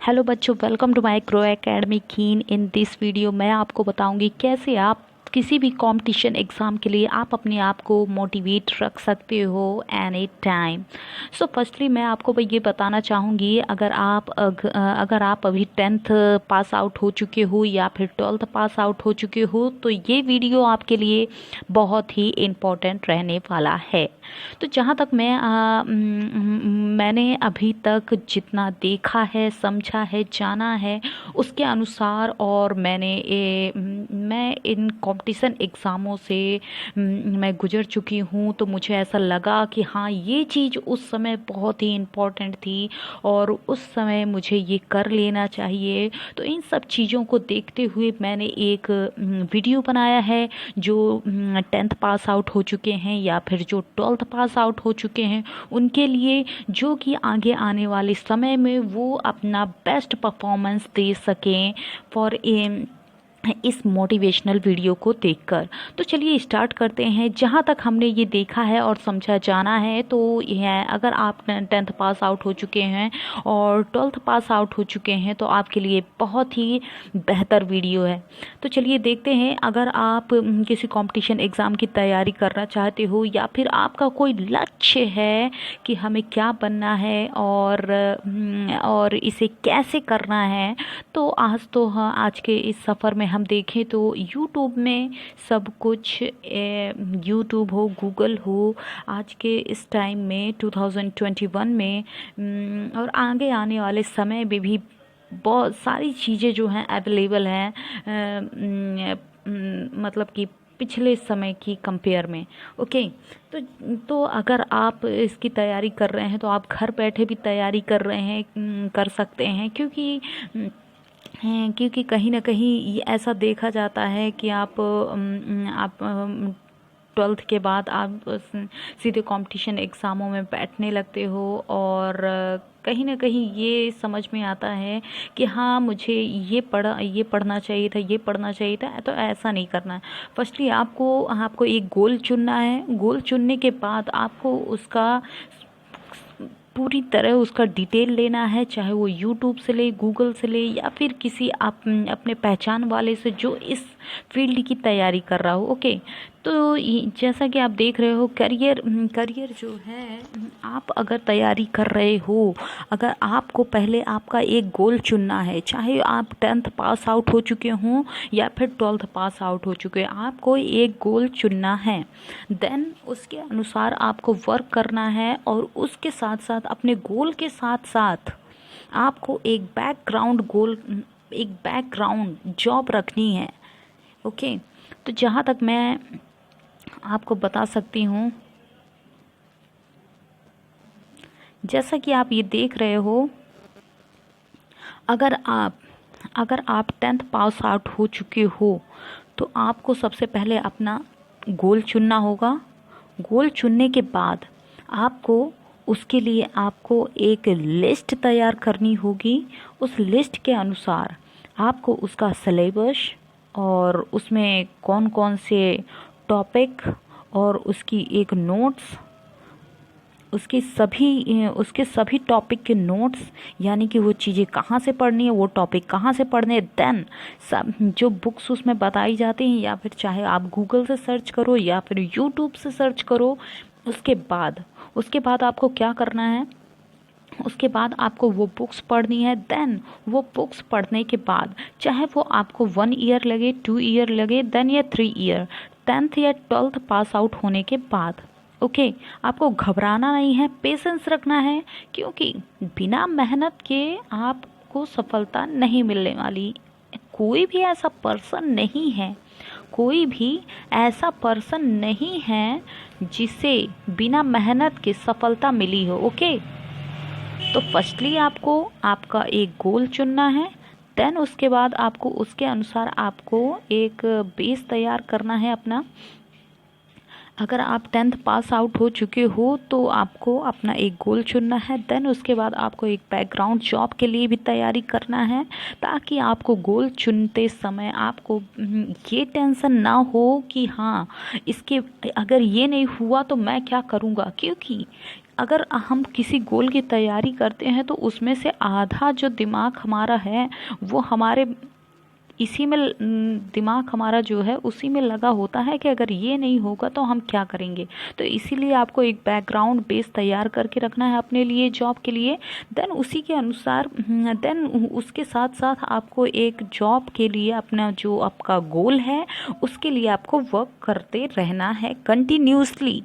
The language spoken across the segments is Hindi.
हेलो बच्चों, welcome to my grow academy keen. In this video मैं आपको बताऊंगी कैसे आप किसी भी कंपटीशन एग्ज़ाम के लिए आप अपने आप को मोटिवेट रख सकते हो एनी टाइम। सो फर्स्टली मैं आपको ये बताना चाहूँगी, अगर आप अभी 10th पास आउट हो चुके हो या फिर 12th पास आउट हो चुके हो तो ये वीडियो आपके लिए बहुत ही इम्पोर्टेंट रहने वाला है। तो जहाँ तक मैंने अभी तक जितना देखा है, समझा है, जाना है उसके अनुसार, और मैं इन कंपटीशन एग्ज़ामों से मैं गुज़र चुकी हूँ, तो मुझे ऐसा लगा कि हाँ, ये चीज़ उस समय बहुत ही इम्पोर्टेंट थी और उस समय मुझे ये कर लेना चाहिए। तो इन सब चीज़ों को देखते हुए मैंने एक वीडियो बनाया है। जो 10th पास आउट हो चुके हैं या फिर जो 12th पास आउट हो चुके हैं उनके लिए, जो कि आगे आने वाले समय में वो अपना बेस्ट परफॉर्मेंस दे सकें फॉर इस मोटिवेशनल वीडियो को देखकर। तो चलिए स्टार्ट करते हैं। जहाँ तक हमने ये देखा है और समझा जाना है तो यह, अगर आप 10th पास आउट हो चुके हैं और 12th पास आउट हो चुके हैं तो आपके लिए बहुत ही बेहतर वीडियो है। तो चलिए देखते हैं। अगर आप किसी कंपटीशन एग्ज़ाम की तैयारी करना चाहते हो या फिर आपका कोई लक्ष्य है कि हमें क्या बनना है और इसे कैसे करना है, तो आज के इस सफ़र में हम देखें तो यूट्यूब में सब कुछ, यूट्यूब हो, गूगल हो, आज के इस टाइम में 2021 में और आगे आने वाले समय में भी बहुत सारी चीज़ें जो हैं अवेलेबल हैं, मतलब कि पिछले समय की कंपेयर में। ओके, तो अगर आप इसकी तैयारी कर रहे हैं तो आप घर बैठे भी तैयारी कर रहे हैं, कर सकते हैं, क्योंकि कहीं ना कहीं ये ऐसा देखा जाता है कि आप 12th के बाद आप सीधे कंपटीशन एग्ज़ामों में बैठने लगते हो और कहीं ना कहीं ये समझ में आता है कि हाँ, मुझे ये पढ़ना चाहिए था, ये पढ़ना चाहिए था। तो ऐसा नहीं करना है। फर्स्टली आपको एक गोल चुनना है। गोल चुनने के बाद आपको उसका पूरी तरह उसका डिटेल लेना है, चाहे वो यूट्यूब से ले, गूगल से ले, या फिर किसी अपने पहचान वाले से जो इस फील्ड की तैयारी कर रहा हो। ओके, तो जैसा कि आप देख रहे हो, करियर जो है, आप अगर तैयारी कर रहे हो, अगर आपको पहले आपका एक गोल चुनना है, चाहे आप 10th पास आउट हो चुके हों या फिर 12th पास आउट हो चुके हैं, आपको एक गोल चुनना है। देन उसके अनुसार आपको वर्क करना है और उसके साथ साथ अपने गोल के साथ साथ आपको एक बैकग्राउंड जॉब रखनी है। ओके, तो जहाँ तक मैं आपको बता सकती हूँ, जैसा कि आप ये देख रहे हो, अगर आप 10th पास आउट हो चुके हो तो आपको सबसे पहले अपना गोल चुनना होगा। गोल चुनने के बाद उसके लिए आपको एक लिस्ट तैयार करनी होगी। उस लिस्ट के अनुसार आपको उसका सिलेबस और उसमें कौन कौन से टॉपिक और उसकी एक नोट्स, उसके सभी टॉपिक के नोट्स, यानी कि वो चीज़ें कहाँ से पढ़नी है, वो टॉपिक कहाँ से पढ़ने हैं, देन सब जो बुक्स उसमें बताई जाती हैं, या फिर चाहे आप गूगल से सर्च करो या फिर यूट्यूब से सर्च करो। उसके बाद आपको क्या करना है, उसके बाद आपको वो बुक्स पढ़नी है। देन वो बुक्स पढ़ने के बाद, चाहे वो आपको 1 ईयर लगे, 2 ईयर लगे, देन या 3 ईयर, 10th या 12th पास आउट होने के बाद। ओके, आपको घबराना नहीं है, पेशेंस रखना है, क्योंकि बिना मेहनत के आपको सफलता नहीं मिलने वाली। कोई भी ऐसा पर्सन नहीं है जिसे बिना मेहनत के सफलता मिली हो। ओके, तो फर्स्टली आपको आपका एक गोल चुनना है। देन उसके बाद आपको उसके अनुसार आपको एक बेस तैयार करना है अपना। अगर आप 10th पास आउट हो चुके हो तो आपको अपना एक गोल चुनना है। देन उसके बाद आपको एक बैकग्राउंड जॉब के लिए भी तैयारी करना है, ताकि आपको गोल चुनते समय आपको ये टेंशन ना हो कि हाँ, इसके अगर ये नहीं हुआ तो मैं क्या करूँगा, क्योंकि अगर हम किसी गोल की तैयारी करते हैं तो उसमें से आधा जो दिमाग हमारा है वो हमारे इसी में दिमाग हमारा जो है उसी में लगा होता है कि अगर ये नहीं होगा तो हम क्या करेंगे। तो इसीलिए आपको एक बैकग्राउंड बेस तैयार करके रखना है अपने लिए, जॉब के लिए। देन उसी के अनुसार देन उसके साथ साथ आपको एक जॉब के लिए अपना जो आपका गोल है उसके लिए आपको वर्क करते रहना है कंटिन्यूसली।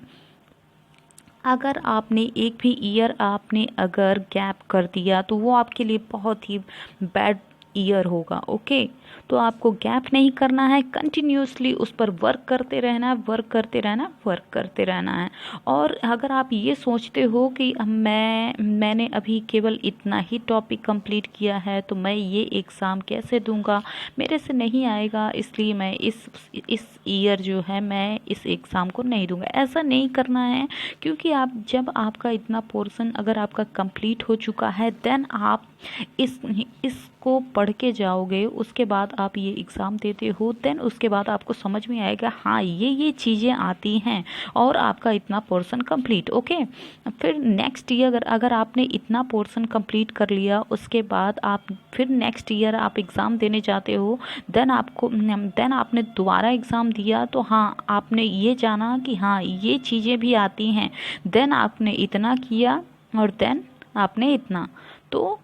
अगर आपने एक भी ईयर आपने अगर गैप कर दिया तो वो आपके लिए बहुत ही बैड ईयर होगा। ओके, तो आपको गैप नहीं करना है, कंटिन्यूसली उस पर वर्क करते रहना है, वर्क करते रहना है, वर्क करते रहना है। और अगर आप ये सोचते हो कि मैंने अभी केवल इतना ही टॉपिक कंप्लीट किया है तो मैं ये एग्ज़ाम कैसे दूंगा, मेरे से नहीं आएगा, इसलिए मैं इस ईयर जो है मैं इस एग्ज़ाम को नहीं दूंगा, ऐसा नहीं करना है। क्योंकि आप जब आपका इतना पोर्शन अगर आपका कंप्लीट हो चुका है देन आप इसको पढ़ के जाओगे, उसके बाद आप ये एग्ज़ाम देते हो, देन उसके बाद आपको समझ में आएगा हाँ ये चीज़ें आती हैं और आपका इतना पोर्शन कंप्लीट। ओके, फिर नेक्स्ट ईयर अगर आपने इतना पोर्शन कंप्लीट कर लिया उसके बाद आप फिर नेक्स्ट ईयर आप एग्ज़ाम देने जाते हो, देन आपने दोबारा एग्ज़ाम दिया तो हाँ आपने ये जाना कि हाँ ये चीज़ें भी आती हैं, देन आपने इतना किया और देन आपने इतना। तो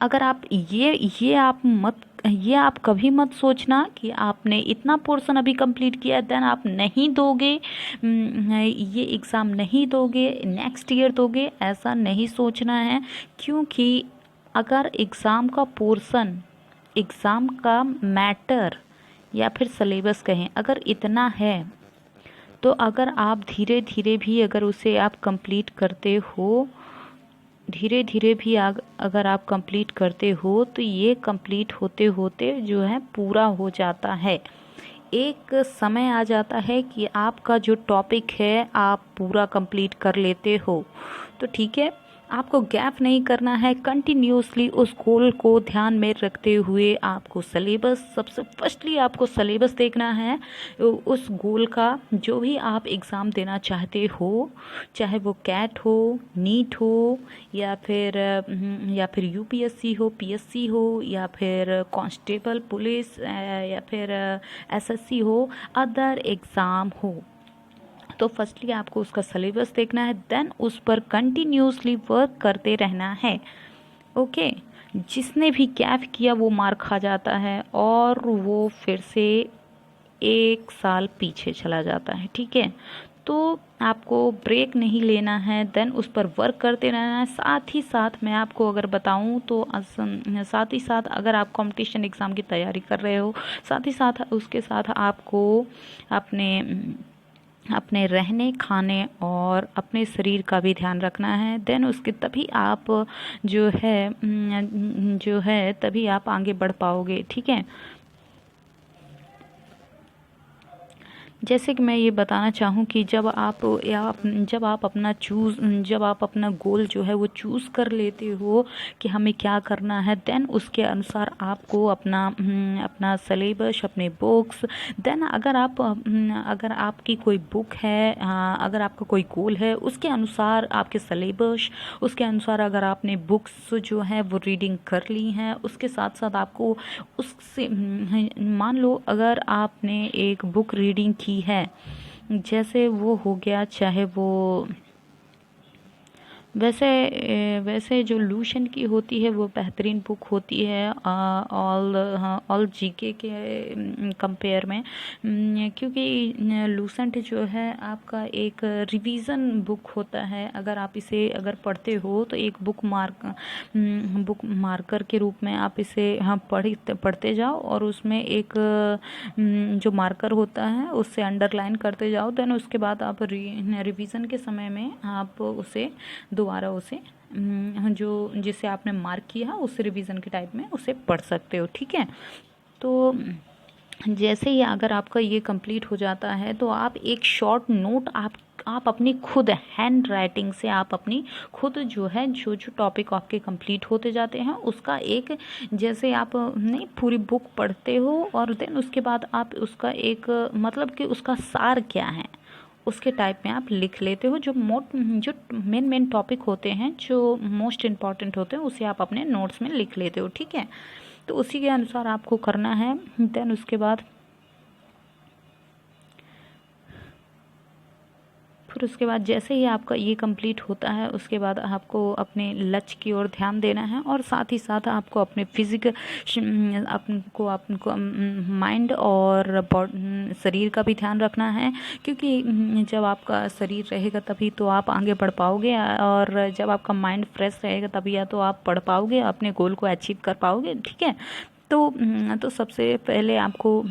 अगर आप ये आप कभी मत सोचना कि आपने इतना पोर्शन अभी कंप्लीट किया देन आप नहीं दोगे, ये एग्ज़ाम नहीं दोगे, नेक्स्ट ईयर दोगे, ऐसा नहीं सोचना है। क्योंकि अगर एग्ज़ाम का पोर्शन, एग्ज़ाम का मैटर या फिर सिलेबस कहें अगर इतना है तो अगर आप धीरे धीरे भी अगर उसे आप कंप्लीट करते हो, धीरे धीरे भी अगर आप कंप्लीट करते हो तो ये कंप्लीट होते होते जो है पूरा हो जाता है। एक समय आ जाता है कि आपका जो टॉपिक है आप पूरा कंप्लीट कर लेते हो। तो ठीक है, आपको गैप नहीं करना है, कंटिन्यूसली उस गोल को ध्यान में रखते हुए आपको सिलेबस, सबसे फर्स्टली आपको सिलेबस देखना है उस गोल का, जो भी आप एग्ज़ाम देना चाहते हो, चाहे वो कैट हो, नीट हो या फिर यूपीएससी हो, पीएससी हो या फिर कांस्टेबल पुलिस या फिर एसएससी हो, अदर एग्ज़ाम हो। तो फर्स्टली आपको उसका सिलेबस देखना है, देन उस पर कंटिन्यूसली वर्क करते रहना है। ओके, जिसने भी गैप किया वो मार खा जाता है और वो फिर से 1 साल पीछे चला जाता है। ठीक है, तो आपको ब्रेक नहीं लेना है, देन उस पर वर्क करते रहना है। साथ ही साथ मैं आपको अगर बताऊं तो साथ ही साथ अगर आप कंपटीशन एग्ज़ाम की तैयारी कर रहे हो, साथ ही साथ उसके साथ आपको अपने रहने, खाने और अपने शरीर का भी ध्यान रखना है। देन उसके तभी आप जो है तभी आप आगे बढ़ पाओगे। ठीक है, जैसे कि मैं ये बताना चाहूँ कि जब आप अपना गोल जो है वो चूज़ कर लेते हो कि हमें क्या करना है, देन उसके अनुसार आपको अपना सिलेबस, अपने बुक्स, देन अगर आपकी कोई बुक है, अगर आपका कोई गोल है उसके अनुसार आपके सिलेबस, उसके अनुसार अगर आपने बुक्स जो है वो रीडिंग कर ली हैं, उसके साथ साथ आपको उससे मान लो अगर आपने एक बुक रीडिंग की है, जैसे वो हो गया, चाहे वो वैसे जो लूशन की होती है वो बेहतरीन बुक होती है ऑल जीके के कंपेयर में, क्योंकि लूसेंट जो है आपका एक रिवीजन बुक होता है। अगर आप इसे अगर पढ़ते हो तो एक बुक मार्कर के रूप में आप इसे पढ़ते जाओ और उसमें एक जो मार्कर होता है उससे अंडरलाइन करते जाओ, देन उसके बाद आप रिवीजन के समय में आप उसे दोबारा उसे जो जिसे आपने मार्क किया उस रिवीजन के टाइप में उसे पढ़ सकते हो। ठीक है, तो जैसे ही अगर आपका ये कंप्लीट हो जाता है तो आप एक शॉर्ट नोट आप अपनी खुद हैंड राइटिंग से आप अपनी खुद जो है जो टॉपिक आपके कंप्लीट होते जाते हैं उसका एक, जैसे आप नहीं पूरी बुक पढ़ते हो और देन उसके बाद आप उसका एक मतलब कि उसका सार क्या है, उसके टाइप में आप लिख लेते हो। जो मेन टॉपिक होते हैं, जो मोस्ट इम्पॉर्टेंट होते हैं, उसे आप अपने नोट्स में लिख लेते हो, ठीक है। तो उसी के अनुसार आपको करना है। देन उसके बाद फिर उसके बाद जैसे ही आपका ये कंप्लीट होता है, उसके बाद आपको अपने लक्ष्य की ओर ध्यान देना है, और साथ ही साथ आपको अपने फिजिकल आपको माइंड और शरीर का भी ध्यान रखना है, क्योंकि जब आपका शरीर रहेगा तभी तो आप आगे बढ़ पाओगे, और जब आपका माइंड फ्रेश रहेगा तभी या तो आप पढ़ पाओगे, अपने गोल को अचीव कर पाओगे, ठीक है। तो सबसे पहले आपको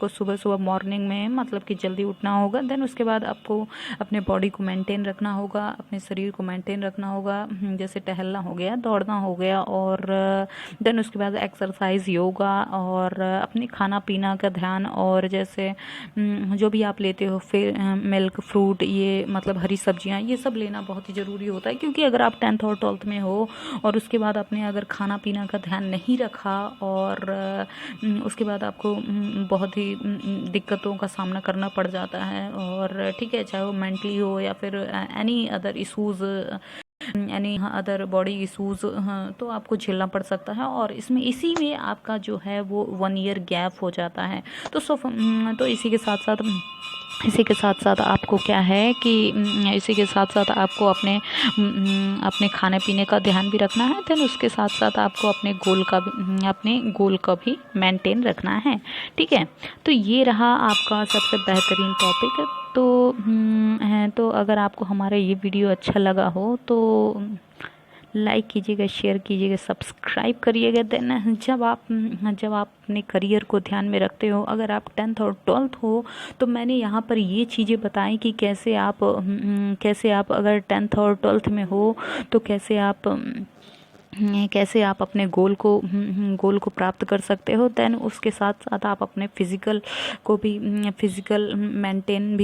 सुबह सुबह मॉर्निंग में मतलब कि जल्दी उठना होगा। देन उसके बाद आपको अपने बॉडी को मेंटेन रखना होगा, अपने शरीर को मेंटेन रखना होगा, जैसे टहलना हो गया, दौड़ना हो गया, और देन उसके बाद एक्सरसाइज, योगा, और अपने खाना पीना का ध्यान, और जैसे जो भी आप लेते हो, फिर मिल्क, फ्रूट, ये मतलब हरी सब्जियां, ये सब लेना बहुत ही ज़रूरी होता है, क्योंकि अगर आप 10th और 12th में हो और उसके बाद आपने अगर खाना पीना का ध्यान नहीं रखा, और उसके बाद आपको बहुत ही दिक्कतों का सामना करना पड़ जाता है, और ठीक है, चाहे वो मेंटली हो या फिर एनी अदर बॉडी इशूज़, तो आपको झेलना पड़ सकता है, और इसी में आपका जो है वो 1 ईयर गैप हो जाता है। तो इसी के साथ साथ आपको क्या है कि इसी के साथ साथ आपको अपने खाने पीने का ध्यान भी रखना है। देन उसके साथ साथ आपको अपने गोल का भी मेंटेन रखना है, ठीक है। तो ये रहा आपका सबसे बेहतरीन टॉपिक। तो अगर आपको हमारा ये वीडियो अच्छा लगा हो तो लाइक कीजिएगा, शेयर कीजिएगा, सब्सक्राइब करिएगा। देन जब आप अपने करियर को ध्यान में रखते हो, अगर आप 10th और 12th हो, तो मैंने यहाँ पर ये चीज़ें बताई कि कैसे आप अगर 10th और 12th में हो तो कैसे आप अपने गोल को प्राप्त कर सकते हो। देन उसके साथ साथ आप अपने फिज़िकल मेंटेन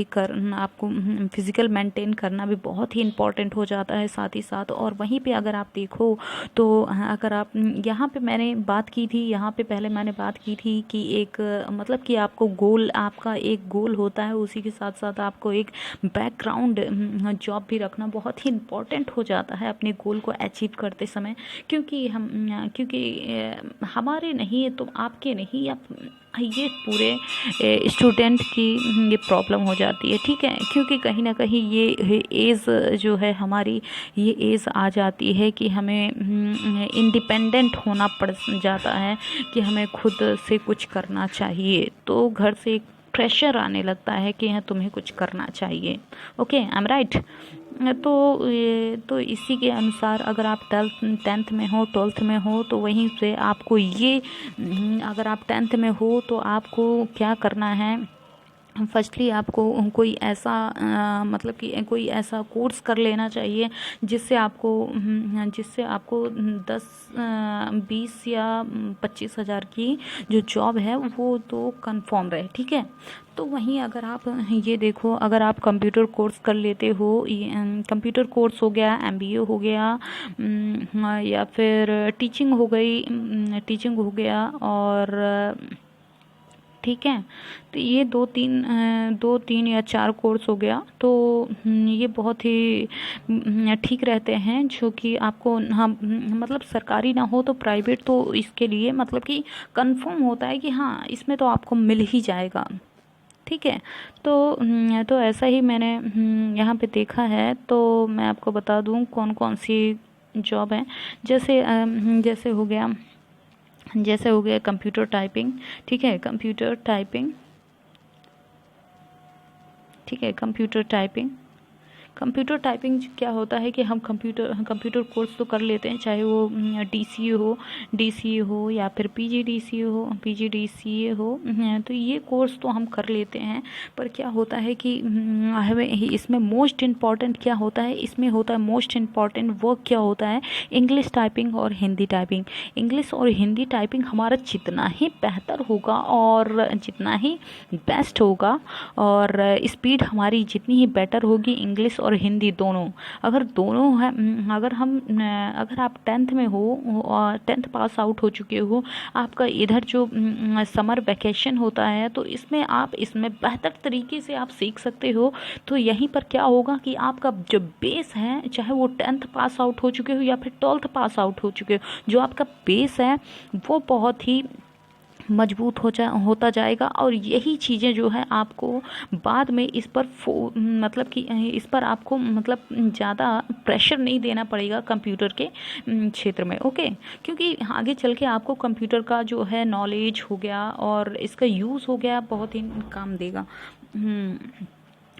करना भी बहुत ही इम्पॉर्टेंट हो जाता है साथ ही साथ। और वहीं पे अगर आप देखो तो अगर आप यहाँ पे पहले मैंने बात की थी कि एक मतलब कि आपका एक गोल होता है, उसी के साथ साथ आपको एक बैकग्राउंड जॉब भी रखना बहुत ही इम्पॉर्टेंट हो जाता है अपने गोल को अचीव करते समय, क्योंकि हमारे नहीं तो आपके नहीं, ये पूरे स्टूडेंट की ये प्रॉब्लम हो जाती है, ठीक है। क्योंकि कहीं ना कहीं ये एज जो है हमारी, ये एज आ जाती है कि हमें इंडिपेंडेंट होना पड़ जाता है, कि हमें खुद से कुछ करना चाहिए। तो घर से एक प्रेशर आने लगता है कि तुम्हें कुछ करना चाहिए। Okay, I am right. तो इसी के अनुसार अगर आप 10th में हो, 12th में हो, तो वहीं से आपको अगर आप 10th में हो तो आपको क्या करना है, फर्स्टली आपको कोई ऐसा कोर्स कर लेना चाहिए जिससे आपको 10-20 या 25 हज़ार की जो जॉब है वो तो कंफर्म रहे, ठीक है। तो वहीं अगर आप ये देखो, अगर आप कंप्यूटर कोर्स कर लेते हो, कंप्यूटर कोर्स हो गया, MBA हो गया, या फिर टीचिंग हो गया, और ठीक है, तो ये 2-3 या 4 कोर्स हो गया, तो ये बहुत ही ठीक रहते हैं, जो कि आपको हम मतलब सरकारी ना हो तो प्राइवेट, तो इसके लिए मतलब कि कंफर्म होता है कि हाँ इसमें तो आपको मिल ही जाएगा, ठीक है। तो ऐसा ही मैंने यहाँ पे देखा है। तो मैं आपको बता दूँ कौन कौन सी जॉब है, जैसे हो गया कंप्यूटर टाइपिंग, ठीक है, कंप्यूटर टाइपिंग क्या होता है कि हम कंप्यूटर कोर्स तो कर लेते हैं, चाहे वो DCA हो या फिर PGDCA हो, तो ये कोर्स तो हम कर लेते हैं। पर क्या होता है कि हमें इसमें मोस्ट इम्पॉर्टेंट क्या होता है, मोस्ट इम्पॉर्टेंट वर्क क्या होता है, इंग्लिश टाइपिंग और हिंदी टाइपिंग। इंग्लिश और हिंदी टाइपिंग हमारा जितना ही बेहतर होगा और जितना ही बेस्ट होगा, और स्पीड हमारी जितनी ही बेटर होगी इंग्लिश और हिंदी दोनों, अगर दोनों है, अगर आप 10th में हो और 10th पास आउट हो चुके हो, आपका इधर जो समर वैकेशन होता है, तो इसमें आप इसमें बेहतर तरीके से आप सीख सकते हो। तो यहीं पर क्या होगा कि आपका जो बेस है, चाहे वो 10th पास आउट हो चुके हो या फिर 12th पास आउट हो चुके हो, जो आपका बेस है वो बहुत ही मजबूत होता जाएगा। और यही चीज़ें जो है आपको बाद में इस पर मतलब कि इस पर आपको मतलब ज़्यादा प्रेशर नहीं देना पड़ेगा कंप्यूटर के क्षेत्र में। ओके, क्योंकि आगे चल के आपको कंप्यूटर का जो है नॉलेज हो गया और इसका यूज़ हो गया, बहुत ही काम देगा,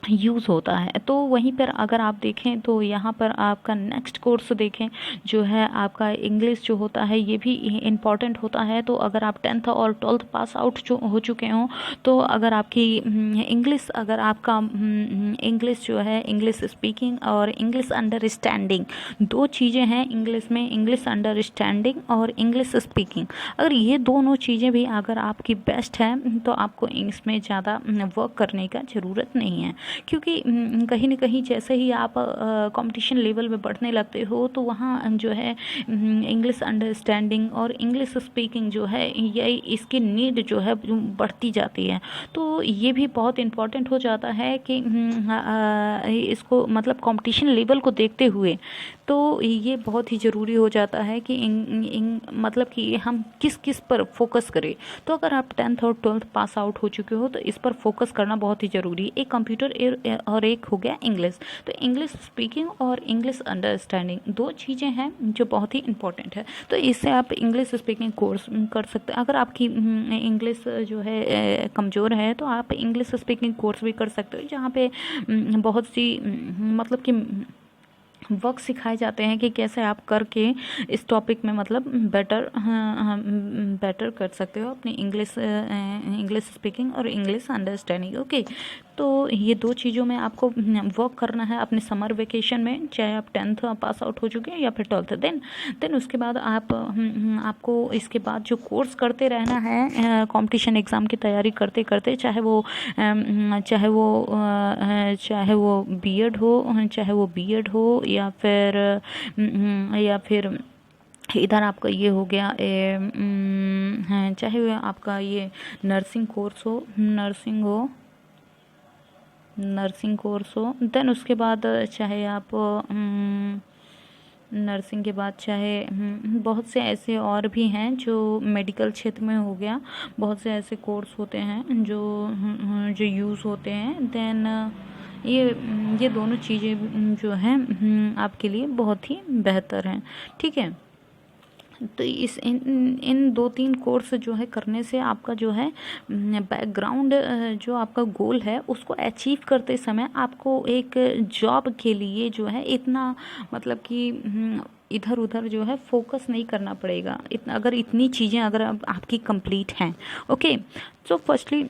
यूज़ होता है। तो वहीं पर अगर आप देखें तो यहाँ पर आपका नेक्स्ट कोर्स देखें जो है आपका इंग्लिश जो होता है, ये भी इम्पॉर्टेंट होता है। तो अगर आप 10th और 12th पास आउट जो हो चुके हों, तो अगर आपकी इंग्लिश, अगर आपका इंग्लिश जो है, इंग्लिश स्पीकिंग और इंग्लिश अंडरस्टैंडिंग, दो चीज़ें हैं इंग्लिश में, इंग्लिश अंडरस्टैंडिंग और इंग्लिश स्पीकिंग। अगर ये दोनों चीज़ें भी अगर आपकी बेस्ट हैं, तो आपको इसमें ज़्यादा वर्क करने का ज़रूरत नहीं है। क्योंकि कहीं ना कहीं जैसे ही आप कंपटीशन लेवल में बढ़ने लगते हो, तो वहाँ जो है इंग्लिश अंडरस्टैंडिंग और इंग्लिश स्पीकिंग जो है, ये इसकी नीड जो है बढ़ती जाती है। तो ये भी बहुत इम्पॉर्टेंट हो जाता है कि इसको मतलब कंपटीशन लेवल को देखते हुए, तो ये बहुत ही ज़रूरी हो जाता है कि मतलब कि हम किस किस पर फोकस करें। तो अगर आप 10th और 12th पास आउट हो चुके हो, तो इस पर फोकस करना बहुत ही ज़रूरी है। एक कंप्यूटर और एक हो गया इंग्लिश। तो इंग्लिश स्पीकिंग और इंग्लिश अंडरस्टैंडिंग, दो चीज़ें हैं जो बहुत ही इंपॉर्टेंट है। तो इससे आप इंग्लिश स्पीकिंग कोर्स कर सकते हैं। अगर आपकी इंग्लिश जो है कमज़ोर है, तो आप इंग्लिश स्पीकिंग कोर्स भी कर सकते हो, जहाँ पे बहुत सी मतलब कि वर्क सिखाए जाते हैं कि कैसे आप करके इस टॉपिक में मतलब बेटर कर सकते हो अपनी इंग्लिश स्पीकिंग और इंग्लिश अंडरस्टैंडिंग। ओके, तो ये दो चीज़ों में आपको वर्क करना है अपने समर वेकेशन में, चाहे आप 10th पास आउट हो चुके हैं या फिर 12th। देन उसके बाद आपको इसके बाद जो कोर्स करते रहना है कंपटीशन एग्ज़ाम की तैयारी करते करते, चाहे वो बीएड हो या फिर इधर आपका ये हो गया चाहे आपका ये नर्सिंग कोर्स हो। देन उसके बाद चाहे आप नर्सिंग के बाद चाहे बहुत से ऐसे और भी हैं जो मेडिकल क्षेत्र में हो गया, बहुत से ऐसे कोर्स होते हैं जो यूज़ होते हैं। देन ये दोनों चीज़ें जो हैं आपके लिए बहुत ही बेहतर हैं। ठीक है, तो इन 2-3 कोर्स जो है करने से आपका जो है बैकग्राउंड जो आपका गोल है, उसको अचीव करते समय आपको एक जॉब के लिए जो है इतना मतलब कि इधर उधर जो है फोकस नहीं करना पड़ेगा। अगर इतनी चीज़ें अगर आपकी कंप्लीट हैं। ओके, तो फर्स्टली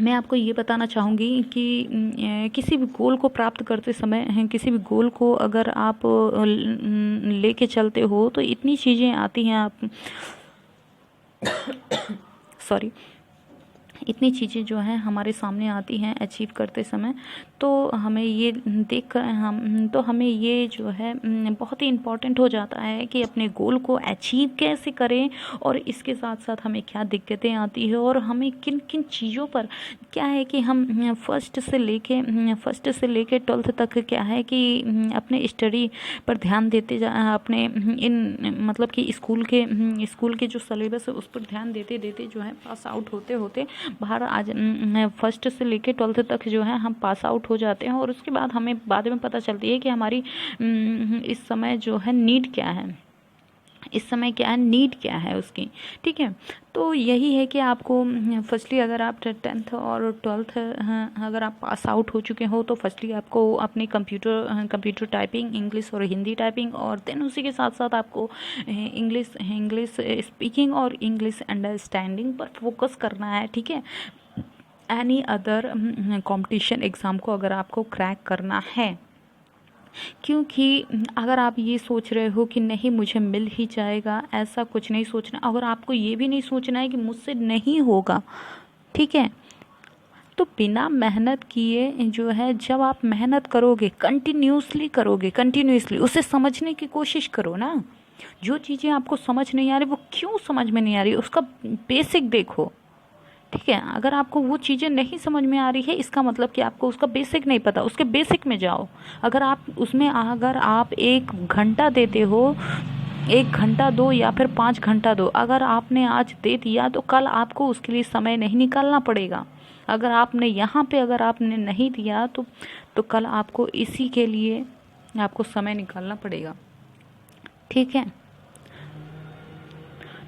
मैं आपको ये बताना चाहूँगी कि किसी भी गोल को प्राप्त करते समय, किसी भी गोल को अगर आप लेके चलते हो, तो इतनी चीज़ें आती हैं आप सॉरी इतनी चीज़ें जो हैं हमारे सामने आती हैं अचीव करते समय। तो हमें ये देख कर हमें ये जो है बहुत ही इम्पॉर्टेंट हो जाता है कि अपने गोल को अचीव कैसे करें, और इसके साथ साथ हमें क्या दिक्कतें आती है और हमें किन किन चीज़ों पर क्या है कि हम फर्स्ट से लेके 12th तक क्या है कि अपने स्टडी पर ध्यान देते अपने इन मतलब कि स्कूल के जो सिलेबस है उस पर ध्यान देते जो है पास आउट होते होते बाहर आज फर्स्ट से लेके 12th तक जो है हम पास आउट हो जाते हैं। और उसके बाद हमें बाद में पता चलती है कि हमारी इस समय जो है नीड क्या है उसकी। ठीक है, तो यही है कि आपको फर्स्टली अगर आप 10th और 12th अगर आप पास आउट हो चुके हो, तो फर्स्टली आपको अपने कंप्यूटर टाइपिंग, इंग्लिश और हिंदी टाइपिंग, और देन उसी के साथ साथ आपको इंग्लिश स्पीकिंग और इंग्लिश अंडरस्टैंडिंग पर फोकस करना है। ठीक है, एनी अदर कंपटीशन एग्ज़ाम को अगर आपको क्रैक करना है, क्योंकि अगर आप ये सोच रहे हो कि नहीं मुझे मिल ही जाएगा, ऐसा कुछ नहीं सोचना। अगर आपको ये भी नहीं सोचना है कि मुझसे नहीं होगा, ठीक है, तो बिना मेहनत किए जो है, जब आप मेहनत करोगे, कंटिन्यूसली उसे समझने की कोशिश करो ना। जो चीज़ें आपको समझ नहीं आ रही, वो क्यों समझ में नहीं आ रही, उसका बेसिक देखो। ठीक है, अगर आपको वो चीज़ें नहीं समझ में आ रही है, इसका मतलब कि आपको उसका बेसिक नहीं पता, उसके बेसिक में जाओ। अगर आप 1 घंटा देते हो, 1 घंटा दो या फिर 5 घंटा दो, अगर आपने आज दे दिया तो कल आपको उसके लिए समय नहीं निकालना पड़ेगा। अगर आपने यहाँ पे अगर आपने नहीं दिया तो कल आपको इसी के लिए आपको समय निकालना पड़ेगा। ठीक है,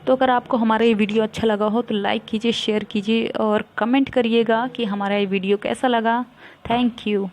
तो अगर आपको हमारा ये वीडियो अच्छा लगा हो तो लाइक कीजिए, शेयर कीजिए और कमेंट करिएगा कि हमारा ये वीडियो कैसा लगा। Thank you.